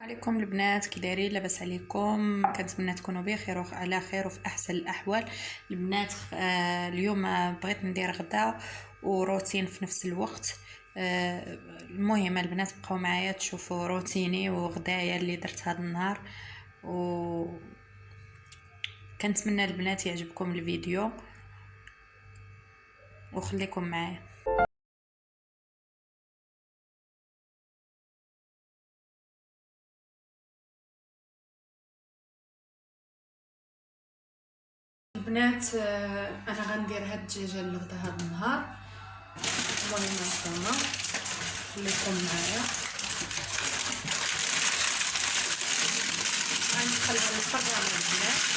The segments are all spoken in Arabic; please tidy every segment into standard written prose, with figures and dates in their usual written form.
عليكم البنات، كي دايرين؟ لاباس عليكم؟ كنتمنى تكونوا بخير وعلى خير وفي احسن الاحوال. البنات اليوم بغيت ندير غدا وروتين في نفس الوقت. المهم البنات بقاو معايا تشوفوا روتيني وغدايا اللي درت هذا النهار، و كنتمنى البنات يعجبكم الفيديو وخليكم معايا. البنات انا غندير هاد الدجاجه للغدا هاد النهار. المهم نتوما خليكم معايا، غندخلها للفران البنات.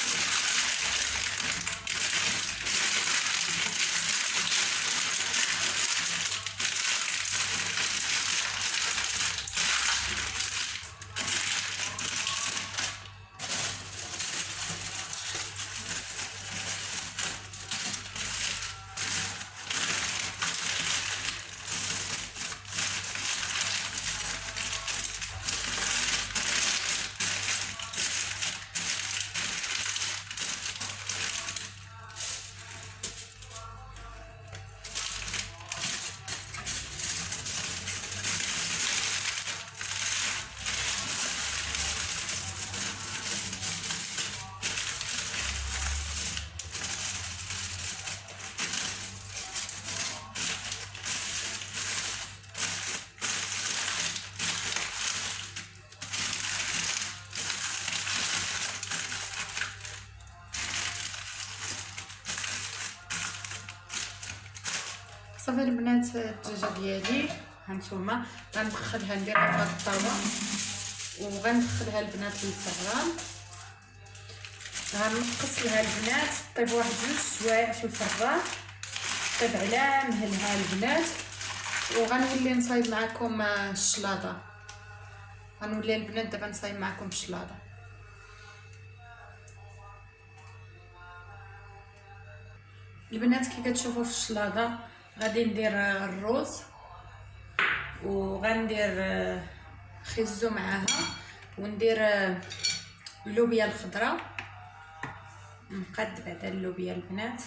صافي البنات، الدجاجه ديالي هانتوما غندخلها نديرها في هاد الطاوه وغندخلها البنات للفران. غنقص لها البنات طيب واحد 2 سوايع في الفران، طيب على مهلها البنات. وغنولي نصايب معكم الشلاضه، غنولي البنات دابا نصايب معكم الشلاضه. البنات كي كتشوفوا في الشلاضه غادي ندير الروز وغندير خيزو معاها، وندير اللوبيا الخضراء نقاد بعدا اللوبيا البنات.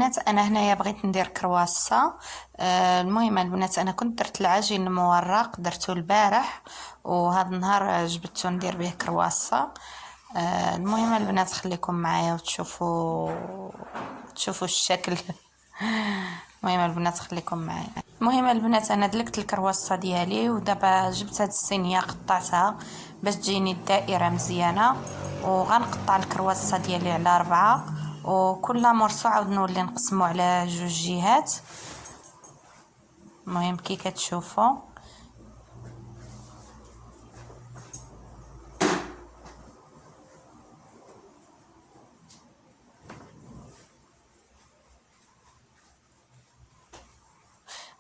البنات انا هنايا بغيت ندير كرواسه. المهم البنات انا كنت درت العجين المورق درته البارح، وهذا النهار جبدته ندير به كرواسه. المهم البنات خليكم معايا وتشوفوا الشكل. المهم البنات خليكم معايا. المهم البنات انا دلكت الكرواسه ديالي، ودابا جبت هاد الصينيه قطعتها باش تجيني الدائره مزيانه، وغنقطع الكرواسه ديالي على 4، وكل مرصع عاود نولي نقسمو على 2 جهات. المهم كي كتشوفوا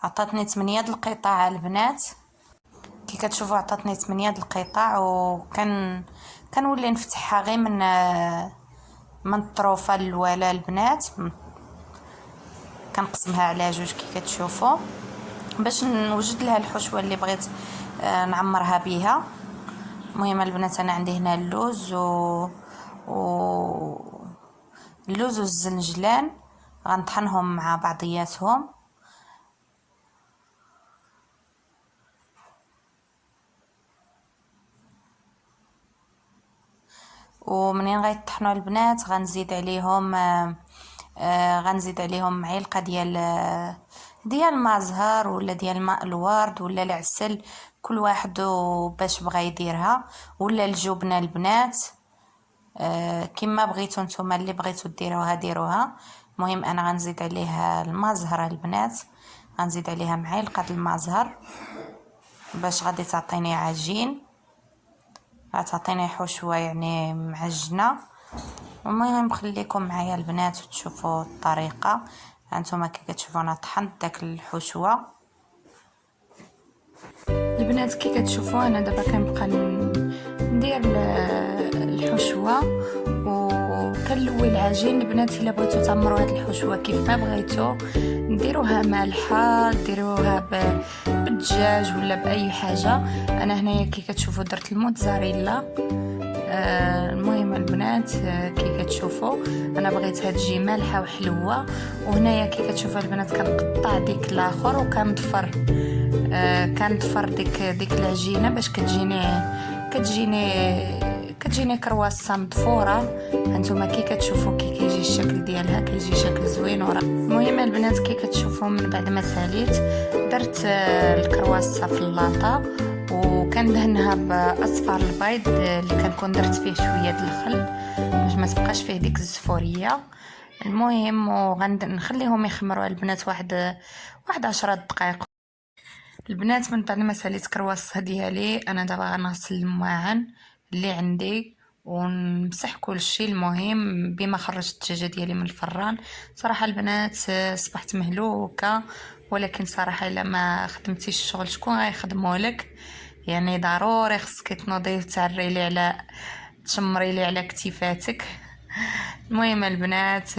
عطاتني 8 د القطع البنات. كي كتشوفوا عطاتني 8 د القطع، كنولي نفتحها غير من الطروفه الاولى البنات، كنقسمها على 2 كي كتشوفوا باش نوجد لها الحشوه اللي بغيت نعمرها بها. المهم البنات انا عندي هنا اللوز اللوز والزنجلان غنطحنهم مع بعضياتهم. ومنين غيطحنوا البنات غنزيد عليهم معلقه ديال ما زهر ولا ديال ماء الورد ولا العسل، كل واحد باش بغى يديرها، ولا الجبنه البنات كما بغيتو نتوما اللي بغيتو ديروها ديروها. المهم انا غنزيد عليها الماء زهر البنات، غنزيد عليها معلقه الماء زهر باش غادي تعطيني عجين، غتعطيني حشوه يعني معجنه. المهم خليكم معايا البنات وتشوفوا الطريقه. هانتوما كي كتشوفوا انا طحنت داك الحشوه البنات. كي كتشوفوا انا دابا كنبقى ندير الحشوه وكنلوي العجين البنات. الا بغيتو تعمروا هاد الحشوه كيف ما بغيتو ديروها مالحه، ديروها بالدجاج ولا باي حاجه. انا هنايا كي كتشوفوا درت الموتزاريلا. المهم البنات كي كتشوفوا انا بغيتها تجي مالحه وحلوه. وهنايا كي كتشوفوا البنات كنقطع ديك الاخر وكنضفر ديك العجينه باش كتجيني كرواسه مضفوره. هانتوما كي كتشوفوا كيجي الشكل ديالها، كيجي شكل زوين ورا. المهم البنات كي كتشوفوا من بعد ما ساليت درت الكرواسه في اللاطه، وكندهنها باصفر البيض اللي كنكون درت فيه شويه د الخل باش ما تبقاش فيه ديك الزفوريه. المهم وغنخليهم يخمروا البنات واحد 10 دقائق. البنات من بعد ما ساليت كرواسه ديالي انا دابا غنغسل الماعن اللي عندي ونمسح كل شيء. المهم بما خرجت الدجاجه ديالي من الفران. صراحه البنات صبحت مهلوكه، ولكن صراحه الا ما خدمتيش الشغل شكون غيخدمه لك؟ يعني ضروري خصك تنوضي تشمري لي على كتيفاتك. المهم البنات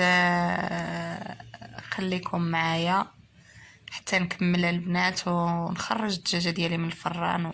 خليكم معايا حتى نكمل البنات ونخرج الدجاجه ديالي من الفران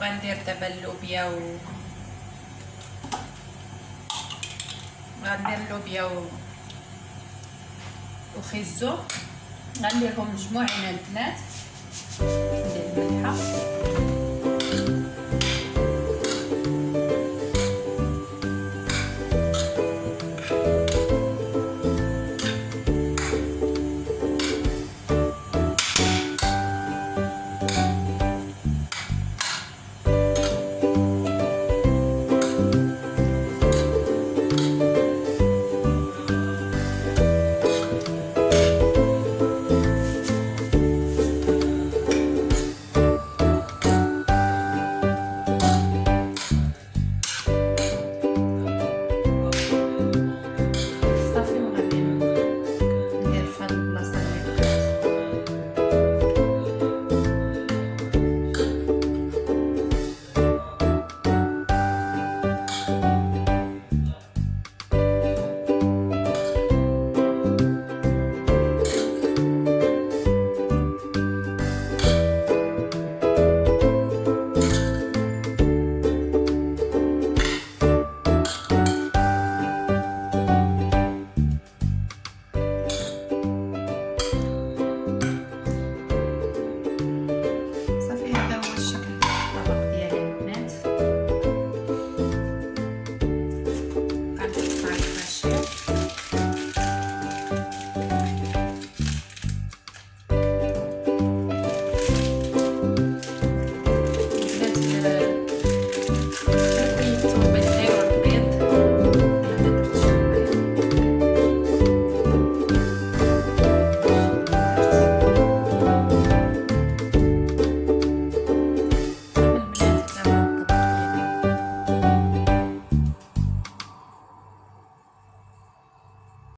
غندير دابا اللوبيا غندير اللوبيا وخيزو، غنديرهم مجموعين البنات. ندير الملحه